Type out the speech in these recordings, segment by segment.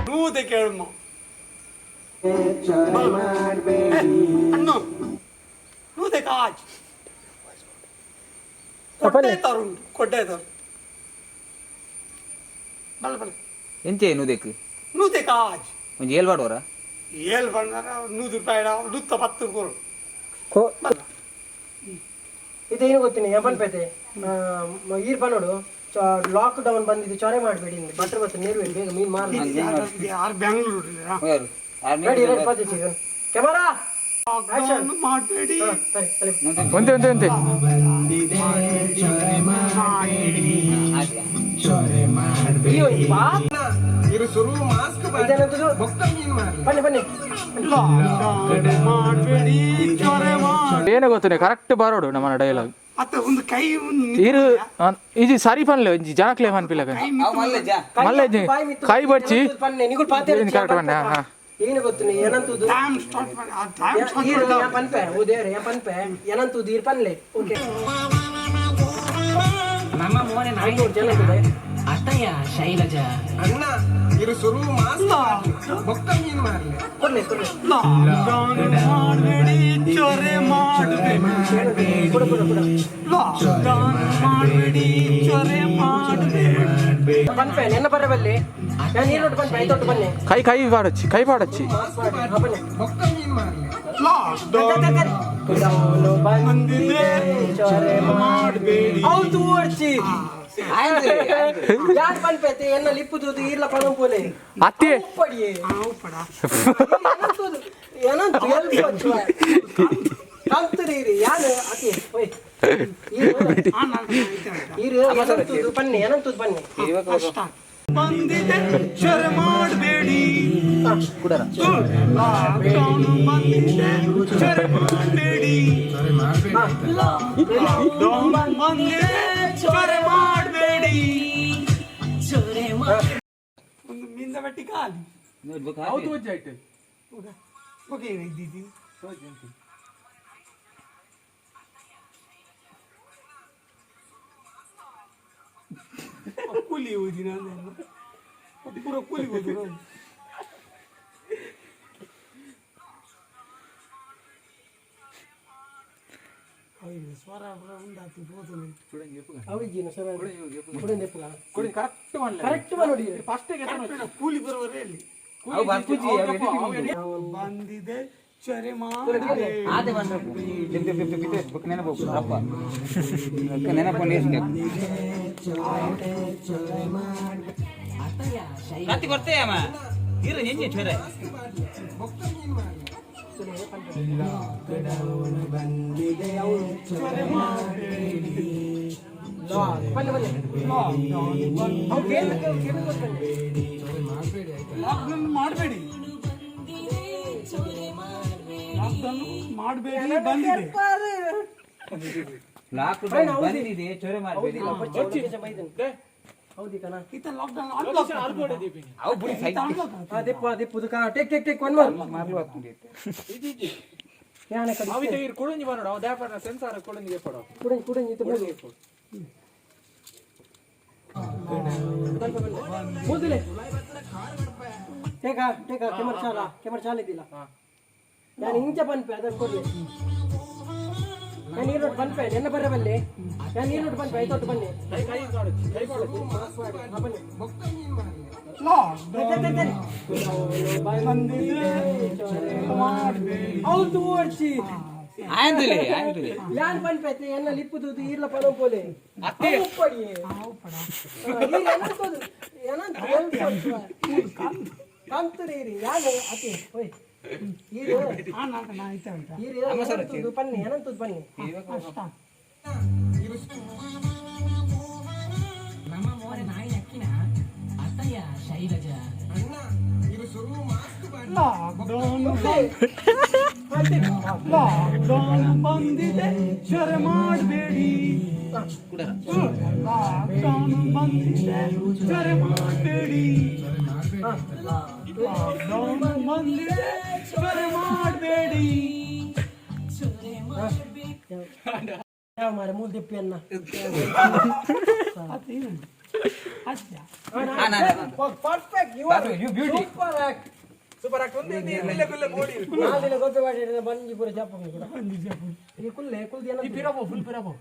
ನೂದೆ ಕೇಳಮ್ಮ ನೂದೆ ಕಾಜ್ ಕೊಡ್ಡೆ ತರುಂಡು ಕೊಡ್ಡೆ ತರು ಬಲ ಬಲ ಎಂಚೆ ನೂದೆಕ್ ನೂದೆ ಕಾಜ್ ಒಂಜಿ ಏಲ್ ಬಾಡೋರ ಏಳು ಬಂದಾರ ₹100 ನುತ್ತ 10 ಕೊರು ಇದೇನು ಗೊತ್ತಿನಿ ಎಂಬನ್ಪೇತೆ ಈರ್ ಬನ್ನೋಡು ಲಾಕ್ ಡೌನ್ ಬಂದಿದ್ದು ಚೊರೆ ಮಾಡಬೇಡಿ ಬಟ್ರ್ ಬತ್ತ ನೀರು ಬೇಗ ಮೀನ್ ಮಾರ್ಲಿ ಯಾರು ಬೆಂಗಳೂರು ರೆಡಿ ರೆಡಿ ಪತ್ತೆ ಕ್ಯಾಮರಾ ಆಕ್ಷನ್ ಮಾಡಬೇಡಿ ಒಂದೇ ಒಂದೇ ಒಂದೇ ಏನೇ ಗೊತ್ತೇ ಕರೆಕ್ಟ್ ಬರೋಡು ನಮ್ಮ ಡೈಲಾಗ್ ಒಂದು ಕೈ ಇರು ಇದು ಸರಿ ಪನ್ಲೆ ಒಂಜಿ ಜನಕ್ಲೆ ಪನ್ಪಿಲ್ಲ ಮಲ್ಲೆ ಕೈ ಬಡ್ಚಿ ಕರೆಕ್ಟ್ ಬನ್ನೆ ಹಾ ಏನು ಗೊತ್ತು ಏನಂತದ್ದು ಟೈಮ್ ಸ್ಟಾರ್ಟ್ ಮಾಡಿ ಆ ಟೈಮ್ ಈರು ಯಾ ಪನ್ಪೆ ಓದೇರೆ ಯಾ ಪನ್ಪೆ ಏನಂತದ್ದು ಈರ್ ಪನ್ಲೆ ಓಕೆ ನಮ್ಮ ಮೋನೆ ನಾಯಿ ಜನಕ್ಕೆ ಅತ್ತಯ್ಯ ಶೈಲಜ ಅಣ್ಣ ಇರು ಶುರು ಮಾಸ್ತ ಬೊಕ್ಕ ಮೀನ್ ಮಾರ್ಲಿ ಕೊಡ್ಲೆ ಕೊಡ್ಲೆ ಲಾಕ್ಡೌನ್ ಮಾಡಬೇಡಿ ಚೊರೆ ಮಾಡಬೇಡಿ ಕೊಡು ಕೊಡು ಕೊಡು ಲಾಕ್ಡೌನ್ ಮಾಡಬೇಡಿ ಚೊರೆ ಮಾಡಬೇಡಿ ಪನ್ಪೆ ನೆನ್ನ ಬರಬಲ್ಲಿ ನಾನು ನೀರು ಪನ್ಪೆ ಐದೊಟ್ಟು ಬನ್ನಿ ಕೈ ಪಾಡಚ್ಚಿ ಕೈ ಪಾಡಚ್ಚಿ ಬನ್ನಿ ಬೊಕ್ಕ ಮೀನ್ ಮಾರ್ಲಿ ಲಾಕ್ಡೌನ್ ಬಂದಿದೆ ಚೊರೆ ಮಾಡಬೇಡಿ ಹೌದು ಅರ್ಚಿ ಯಾರು ಪನ್ಪೈತೆ ಎನ್ನ ಲಿಪ್ಪುದು ಈರ್ಲ ಪಣಂಪೋಲೆ ಅತ್ತಿ ಪಡಿಯೇ ಏನಂತ ಕಂತರೀರಿ ಯಾರು ಅತಿ ಹೋಯ್ ಈರು ಏನಂತದ್ದು ಬನ್ನಿ ಏನಂತದ್ದು ಬನ್ನಿ ಬಂದಿದೆ ಚೊರೆ ಮಾಡಬೇಡಿ ಲಾಕ್ಡೌನ್ ಬಂದಿದೆ ಚೊರೆ ಮಾಡಬೇಡಿ ಲಾಕ್ಡೌನ್ ಬಂದಿದೆ ಚೊರೆ ಮಾಡಬೇಡಿ ಒಂದು ಮೀಂದ ಬಟ್ಟಿ ಕಾಲಿ ಹೌದು ವಜ್ಜಾಯ್ತು ಓಕೆ ಇದ್ದೀವಿ ಕೂಲಿ ಹೋಗಿ ನಾನು ಪೂರ ಕೂಲಿ ಹೋಗಿ ನಾನು ಸ್ವರ ಉಂಟಾಗ್ತಿ ಹೋದನು ಅವಳಿಗೇನು ಸರ್ ಕೊಡಿ ನೆಪ್ಪುಗ ಕೊಡಿ ಕರೆಕ್ಟ್ ಮಾಡಲಿ ಕರೆಕ್ಟ್ ಮಾಡಿ ಫಸ್ಟ್ ಕೂಲಿ ಬರುವವರೇ ಅಲ್ಲಿ ಬಂದಿದೆ ಚೊರೆ ಕತ್ತಿ ಕೊಡ್ತೇಯಮ್ಮ ಇರು ಹೆಂಗೆ ಚೊರೆ ಲಾಕ್ಡೌನ್ ಮಾಡಬೇಡಿ ಲಾಕ್ಡೌನ್ ಮಾಡಬೇಡಿ ಬಂದಿದೆ ಲಾಕ್ಡೌನ್ ಬಂದಿದೆ ಚೊರೆ ಮಾಡಬೇಡಿ ಹೌದಿ ಕಣ ಈತ ಲಾಕ್ಡೌನ್ ಅವು ಬುಡಿ ಸೈಡ್ ದೆಪ್ಪು ಕಣ ಟೇಕ್ ಟೇಕ್ ಟೇಕ್ ಒನ್ ಮಾರ್ ಮಾರ್ಲು ಹಾಕ್ತೀನಿ ಯಾನೆ ಕಡಿ ಅವಿತ ಇರ್ ಕೊಡಂಜಿ ಬರೋಡ ಅವ ದಾಪನ ಸೆನ್ಸಾರ್ ಕೊಡಂಜಿ ಕೊಡ ಕುಡಂಜಿ ಇದು ಮೂಲಿ ಮೂದಿಲೆ ಟೇಕ ಕೆಮರ್ ಚಾಲ ಇದಿಲ್ಲ ನಾನು ಇಂಚ ಪನ್ಪೆ ಅದನ್ನು ಕೊಡ್ಲಿ ನಾನು ನೀರು ಪನ್ಪೆ ನೆನ್ನ ಬರಬಲ್ಲೆ ನಾನು ನೀರು ಪನ್ಪೆ ಐತೊಟ್ಟು ಬನ್ನಿ ಹೌದು ಅರ್ಚಿ ಆಯ್ತುಲೆ ಯಾನ್ ಪನ್ಪೈತೆ ಎನ್ನ ಲಿಪ್ಪುದು ಈರ್ಲ ಪಣಂಪೋಲೆ ಪಡಿಯೇ ಕಂತರೀರಿ ಯಾರು ಅತಿ ಹೋಯ್ ಬನ್ನಿ ಏನಂತದ್ದು ಬನ್ನಿ ನಮ್ಮ ಮೋನೆ ನಾಯಿ ಅಕ್ಕಿನ ಅತ್ತಯ್ಯ ಶೈಲಜ ಅಣ್ಣ ಇರು ಶುರು ಮಾಸ್ತ ಲಾಕ್ಡೌನ್ ಬಂದಿದೆ ಚೊರೆ ಮಾಡಬೇಡಿ ಲಾಕ್ಡೌನ್ ಬಂದಿದೆ ಚೊರೆ ಮಾಡಬೇಡಿ ಲಾಕ್ಡೌನ್ ಬಂದಿದೆ ಚೊರೆ ಮಾಡಬೇಡಿ ಮಾರೆ ಮೂಲ್ ದೆಪ್ಪಿ ಅನ್ನ perfect you are You beauty. Super act super ಆಗ್ತದೆ ಒಂದು ಇಲ್ಲೇ ಕುಲ್ಲ ಬೋಡಿ ನಾದಿನ ಗೊಬ್ಬೆ ಮಾಡಿದ್ರೆ ಬಂಜಿ ಪೂರ ಜಾಪಂಗಿ ಕೂಡ ಈ ಕುಲ್ಲೆ ಕುಲ್ದಿ ಈ ಪಿರಬೋ ಫುಲ್ ಪಿರಬೋ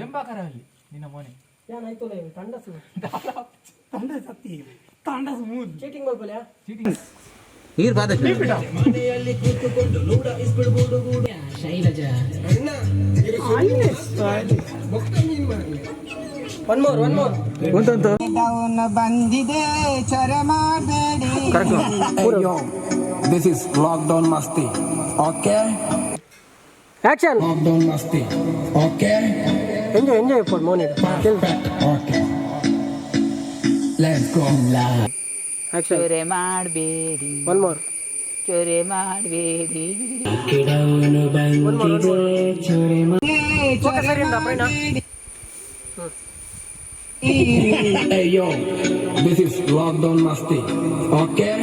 ಬೆಂಬಾಕರ ಅಲ್ಲಿ ನಿನ್ನ ಮನೆ ಏನಾಯ್ತು ಲೇ ತಂಡಸು ತಂಡ ಸತ್ತಿ ತಂಡ ಸ್ಮೂತ್ ಚೀಟಿಂಗ್ ಮಾಡ್ಕೊಲ್ಯಾ ನೀರು ಬಾದ ಶೈಲಜಾ ಒನ್ ಮೋರ್ ಉಂಟು ಬಂದಿದೆ ಚರೆ ಮಾಡಬೇಡಿ ದಿಸ್ ಇಸ್ ಲಾಕ್ಡೌನ್ ಮಸ್ತಿ ಓಕೆ ಆಕ್ಷನ್ ಲಾಕ್ಡೌನ್ ಮಸ್ತಿ ಓಕೆ ಎಂಜಾಯ್ ಫಾರ್ ಮೋನಿ ಓಕೆ ಲೆಟ್ಸ್ ಗೋ ಆಕ್ಷನ್ ಚೊರೆ ಮಾಡಬೇಡಿ ಒನ್ ಮೋರ್ ಚೊರೆ ಮಾಡಬೇಡಿ Hey yo, this is lockdown masti. Okay?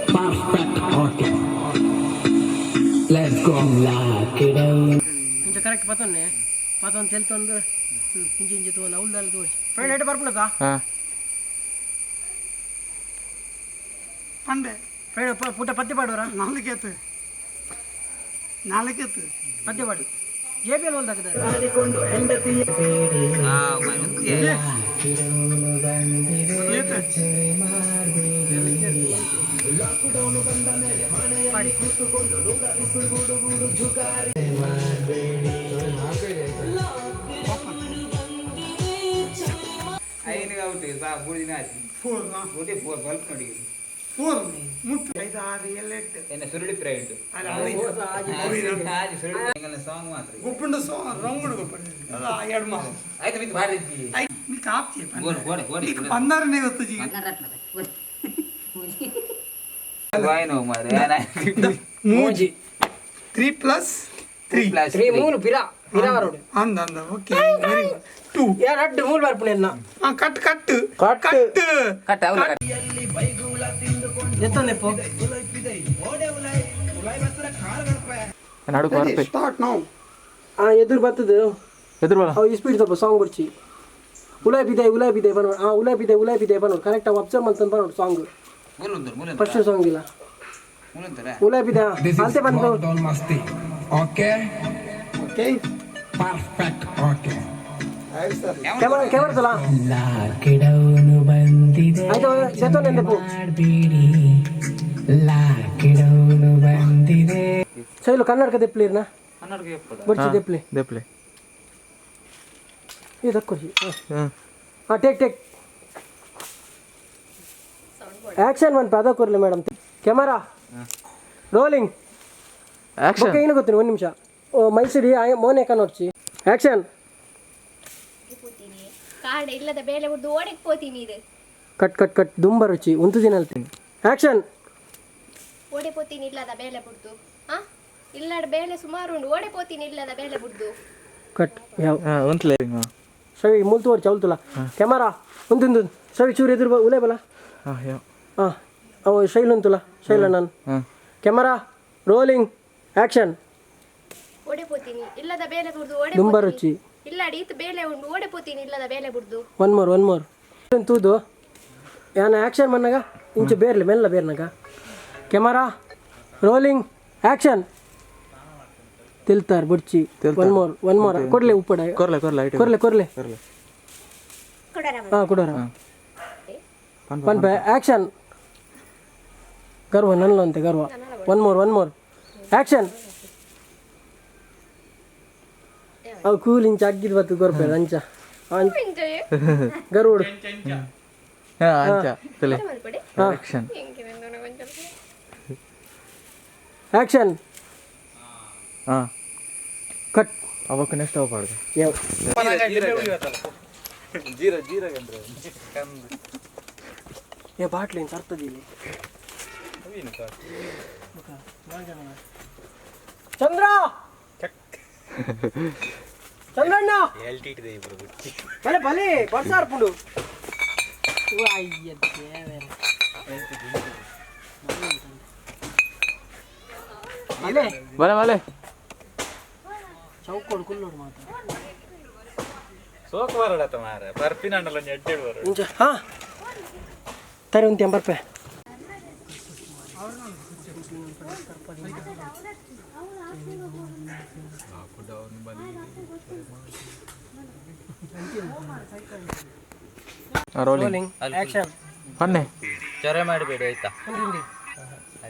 Perfect. Okay. Let's go. Lock it down. ಇಂಚ ಕರೆಕ್ಟ್ ಪತ್ತೊನ್ನೆ ಪತ್ತೊಂದು ತೆಲ್ತೊಂದು ಇಂಚ ಇಂಚ ತಗೊಂಡು ಅವಲ್ದಲ್ಲಿ ತೋರಿಸಿ ಫ್ರೆಂಡ್ ಎಟ್ಟು ಬರ್ಪುಣಕ್ಕ ಹಾ ಪಂಡೆ ಫ್ರೆಂಡ್ ಪುಟ್ಟ ಪತ್ತೆ ಪಾಡೋರ ನಾಲ್ಕೇತು ಪತ್ತೆ ಪಾಡು ಜೆ ಪಿ ಎಲ್ ಒಂದು ಹಾಕಿದ್ದಾರೆ ಫೋರ್ ಮುಟ್ಟು 5 6 7 8 ಸುರುಳಿ ಪ್ರೈಡ್ ಸಾಂಗ್ ಮಾತ್ರ ಗುಪ್ಪಂಡ ಸೋ ರಂಗುಡು ಗುಪ್ಪಂಡ ಅದ ಎರಡು ಮಾಸ ಆಯ್ತು ಬಿತ್ತು ಬಾರಿ ನೀ ಕಾಪ್ತಿ ಗೋಡೆ ಬಂದಾರನೇ ಇವತ್ತು ಜೀ ವಾಯ್ನೋ ಮಾರೆ ಮೂಜಿ 3+3 ತ್ರೀ ಮೂರು ಪಿರಾ ಪಿರಾವರೋಡು ಅಂದ ಓಕೆ ವೆರಿ ಗುಡ್ 2 ಯಾರು ಅಡ್ಡು ಮೂರು ಬರ್ಪುಣೆಲ್ಲ ಕಟ್ ಕಟ್ ಅವಲ ಎತ್ತೊಂದೆಪ್ಪು ನಡು ಬರ್ಪೆ ಸ್ಟಾರ್ಟ್ ನೌ ಎದುರು ಬರ್ತದೆ ಎದುರು ಬಲ ಅವು ಈ ಸ್ಪೀಡ್ ಸ್ವಲ್ಪ ಸಾಂಗ್ ಬರ್ಚಿ ಉಲಾಯ್ ಬಿದೆ ಬನ್ನೋಡು ಉಲಾಯ್ ಬಿದೆ ಬನ್ನೋಡು ಕರೆಕ್ಟ್ ಅವು ಅಬ್ಸರ್ವ್ ಮಾಡ್ತಾನೆ ಬನ್ನೋಡು ಸಾಂಗ್ ಫಸ್ಟ್ ಸಾಂಗ್ ಇಲ್ಲ ಉಲಾಯ್ ಬಿದೆ This is ಅಂತೆ ಬಂದು lockdown masti. Okay? Okay Perfect. Okay. Camera ತಲ ಲಾಕ್ಡೌನ್ ಬಂದಿದೆ ಆಯ್ತು ಎತ್ತೊಂದೆಪ್ಪು ಲಾಕ್ಡೌನ್ ಬಂದಿದೆ ಸೈಲು ಕನ್ನಡಕ ದೆಪ್ಲಿರ್ನ ಕನ್ನಡಕ್ಕೆ ಎಪ್ಪದ ಬರ್ಚಿ ದೆಪ್ಲಿ ದೇಪ್ಲೆ ಇದು ತಕ್ಕೊಡ್ಸಿ ಹಾಂ ಟೇಕ್ ಆಕ್ಷನ್ ಒಂದು ಪದ ಕೊರ್ಲಿ ಮೇಡಮ್ ಕ್ಯಾಮರಾ ರೋಲಿಂಗ್ ಆಕ್ಷನ್ ಏನು ಗೊತ್ತೀನಿ ಒಂದು ನಿಮಿಷ ಮೈಸೂರಿ ಮೋನೆ ನೋಡ್ಸಿ ಆಕ್ಷನ್ ಕಾರಣ ಇಲ್ಲದ ಬೇಲೆ ಹುಡ್ದು ಓಡಕ್ಕೆ ಹೋತೀನಿ ಇದು ಕಟ್ ದುಂಬ ರುಚಿ ಒಂದು ದಿನ ಅಲ್ತೀನಿ ಆಕ್ಷನ್ ಓಡೆ ಪೋತೀನಿ ಇಲ್ಲದ ಬೇಲೆ ಬುಡ್ದು ಇಲ್ಲದ ಬೇಲೆ ಸುಮಾರು ಉಂಡು ಓಡೆ ಪೋತೀನಿ ಇಲ್ಲದ ಬೇಲೆ ಬುಡ್ದು ಕಟ್ ಯಾವ ಒಂತ್ಲೆ ಸವಿ ಮುಲ್ತು ಓಡಿ ಚೌಲ್ತುಲ ಕ್ಯಾಮರಾ ಒಂದು ಸವಿ ಚೂರು ಎದುರು ಉಲೇ ಬಲ ಹಾಂ ಯಾವ ಹಾಂ ಅವು ಶೈಲ್ ಉಂತುಲ ಶೈಲ ನಾನು ಹಾಂ ಕ್ಯಾಮರಾ ರೋಲಿಂಗ್ ಆಕ್ಷನ್ ಓಡೆ ಪೋತೀನಿ ಇಲ್ಲದ ಬೇಲೆ ಬುಡ್ದು ದುಂಬ ಓಡೆ ರುಚಿ ಇಲ್ಲ ಅಡೀತ್ ಬೇಲೆ ಉಂಡು ಓಡೆ ಪೋತೀನಿ ಇಲ್ಲದ ಬೇಲೆ ಬುಡ್ದು ಒನ್ ಮೋರ್ ತೂದು ಯಾನ ಆಕ್ಷನ್ ಮನ್ನಾಗ ಇಂಚು ಬೇರ್ಲಿ ಮೆಲ್ಲ ಬೇರ್ನಾಗ ಕ್ಯಾಮರಾ ರೋಲಿಂಗ್ ಆಕ್ಷನ್ ತಿಲ್ತಾರ್ ಬುಡ್ಚಿ ಒನ್ ಮೋರ್ ಕೊಡ್ಲೆ ಉಪ್ಪಡ ಕೊರ್ಲೆ ಐಟು ಕೊರ್ಲೆ ಹಾಂ ಕೊಡೋರ ಪನ್ಪೆ ಆಕ್ಷನ್ ಗರ್ವ ನನ್ನಲ್ಲ ಅಂತೆ ಗರ್ವ ಒನ್ ಮೋರ್ ಆಕ್ಷನ್ ಅವು ಕೂಲ್ ಇಂಚ ಅಗ್ಗಿದ್ ಬತ್ತು ಗೊರ್ಪೆ ಅಂಚ ಗರುಡು ಹಾಂ ಅಂಚ ತಲೆ ಮಲ್ಪಡೆ ಆಕ್ಷನ್ ಆಕ್ಷನ್ ಹಾಂ ಕಟ್ ಅವಕ್ಕೆ ನೆಕ್ಸ್ಟ್ ಅವ ಪಾಡ್ದು ಯಾವ ಏ ಬಾಟ್ಲಿ ಅಂತ ಅರ್ಥದಿಲ್ಲ ಚಂದ್ರ ಚಂದ್ರಣ್ಣ ಬಲೆ ಬರ್ಸಾರ್ ಪುಡು ಬಲೆ ಚೌಕೋಡು ಕುಲ್ಲೋಡು ಮಾತ್ರ ಸೋಕ್ ಬರಡತ್ತ ಮಾರ ಬರ್ಪಿನಂಡಲ್ಲ ಎಡ್ಡೆಡು ಬರ ಇಂಚ ಹಾಂ ತರಿ ಒಂದು 80 ರೂಪಾಯಿ ರೋಲಿಂಗ್ ಆ್ಯಕ್ಷನ್ ಬನ್ನಿ ಚೊರೆ ಮಾಡಬೇಡಿ ಆಯ್ತಾ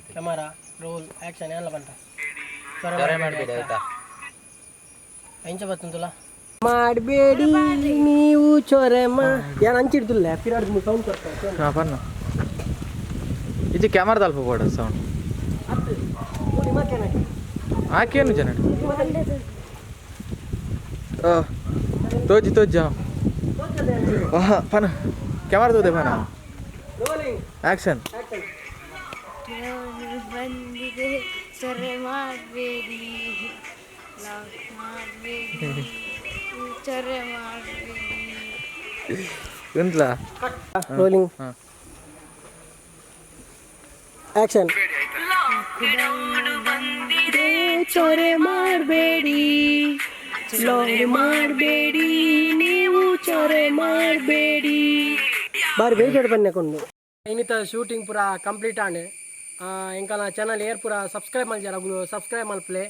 ಕ್ಯಾಮರಾ ರೋಲ್ ಆ್ಯಕ್ಷನ್ ಎಲ್ಲ ಬಂತ ಚೊರೆ ಮಾಡಬೇಡಿ ಆಯ್ತಾ ಇಂಚ ಬರ್ತಂತಲ್ಲ ಮಾಡಬೇಡಿ ನೀವು ಚೊರೆ ಏನು ಅಂಚಿಡ್ದಿಲ್ಲ ಪಿರಾಡ್ ಸೌಂಡ್ ಕೊಡ್ತಾರೆ ಹಾಂ ಬನ್ನ ಇದು ಕ್ಯಾಮರಾದ ಅಲ್ಪ ಬೋಡ ಸೌಂಡ್ ಆಕೇನು ಜನ ತೋಜಿ ತೋಜ ಪನ ಕ್ಯಾಮರಾ ತೋದೆ ಪನ ಆ್ಯಕ್ಷನ್ ಬಂದಿದೆ ಚೊರೆ ಮಾಡಬೇಡಿ ಮಾಡಬೇಡಿ ಚೊರೆ ಮಾಡಬೇಡಿ ಎಂತಲ ರೋಲಿಂಗ್ ಆ್ಯಕ್ಷನ್ ಚೊರೆ ಮಾಡಬೇಡಿ ಮಾಡಬೇಡಿ ನೀವು ಚೊರೆ ಮಾಡಬೇಡಿ ಬಾರಿ ಬೇಜಾರು ಬನ್ನಿಕೊಂಡು ಇನ್ನಿತ ಶೂಟಿಂಗ್ ಪೂರ ಕಂಪ್ಲೀಟ್ ಆಂಡೆ ఇంకా నా ఛానల్ ఏర్ పూర సబ్స్క్రైబ్ మళ్ళీ జరగులు సబ్స్క్రైబ్ మల్పలే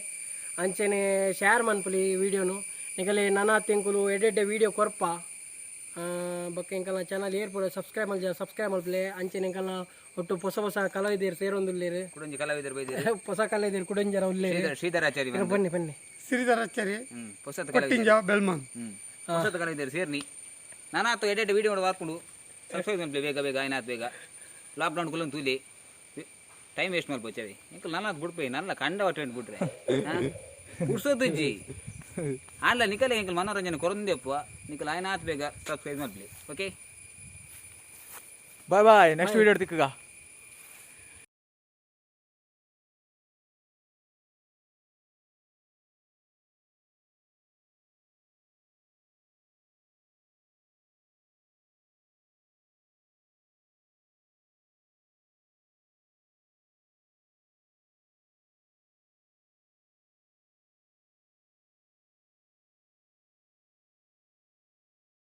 అంచనే షేర్ మన్పలి వీడియోను ఇంకలే నానా తెంకులు ఎడెడ్ಡೆ వీడియೋ ಕೊರ್ಪ ಬಕ್ಕ ಇಂಕಲ ಚಾನಲ್ ಏರ್ ಪೂರ ಸಬ್ಸ್ಕ್ರೈಬ್ ಮಲ್ಜ ಸಬ್ಸ್ಕ್ರೈಬ್ ಮಲ್ಪಲೆ ಅಂಚನೆ ಇಂಕಲ ಒಟ್ಟು ಹೊಸ ಹೊಸ ಕಲಾವಿದರು ಸೇರೊಂದುಲ್ಲೇರು ಕುಡಂಜಿ ಕಲಾವಿದರು ಬೈದಿರಿ ಹೊಸ ಕಲಾವಿದರು ಕುಡಂಜರ ಉಲ್ಲೇರು ಶ್ರೀಧರಾಚಾರಿ ಬನ್ನಿ ಬನ್ನಿ ಶ್ರೀಧರಾಚಾರ್ಯ ಹೊಸತ ಪಟ್ಟಿಂಜ ಬೆಲ್ಮಾನ್ ಹೊಸತ ಕಲಾವಿದರು ಸೇರ್ನಿ ನಾನಾತು ಎಡೆಡೆ ವಿಡಿಯೋ ಮಾಡಿ ಹಾಕೊಂಡು ಸಬ್ಸ್ಕ್ರೈಬ್ ಮಾಡ್ಲಿ ಬೇಗ ಬೇಗ ಏನಾಯ್ತು ಬೇಗ ಲಾಕ್ಡೌನ್ ಕುಲಂದು ತೂಲಿ ಟೈಮ್ ವೇಸ್ಟ್ ಮಾಡ್ಬೋಚವಿ ಇಂಕಲ್ ನಾನು ಬಿಡ್ಪೇ ನನ್ನ ಕಂಡ ಅಟೆಂಡ್ ಬಿಟ್ರೆ ಕುಡ್ಸೋದಜ್ಜಿ ಆನ್ಲ ನಿಕಲೆ ಇಂಕಲ್ ಮನೋರಂಜನೆ ಕೊರಂದೆಪ್ಪ ನಿಕಲ್ ಆಯ್ನಾತ್ ಬೇಗ ಸಬ್ಸ್ಕ್ರೈಬ್ ಮಾಡ್ಲಿ ಓಕೆ ಬಾಯ್ ಬಾಯ್ ನೆಕ್ಸ್ಟ್ ವಿಡಿಯೋ ತಿಕ್ಕಗ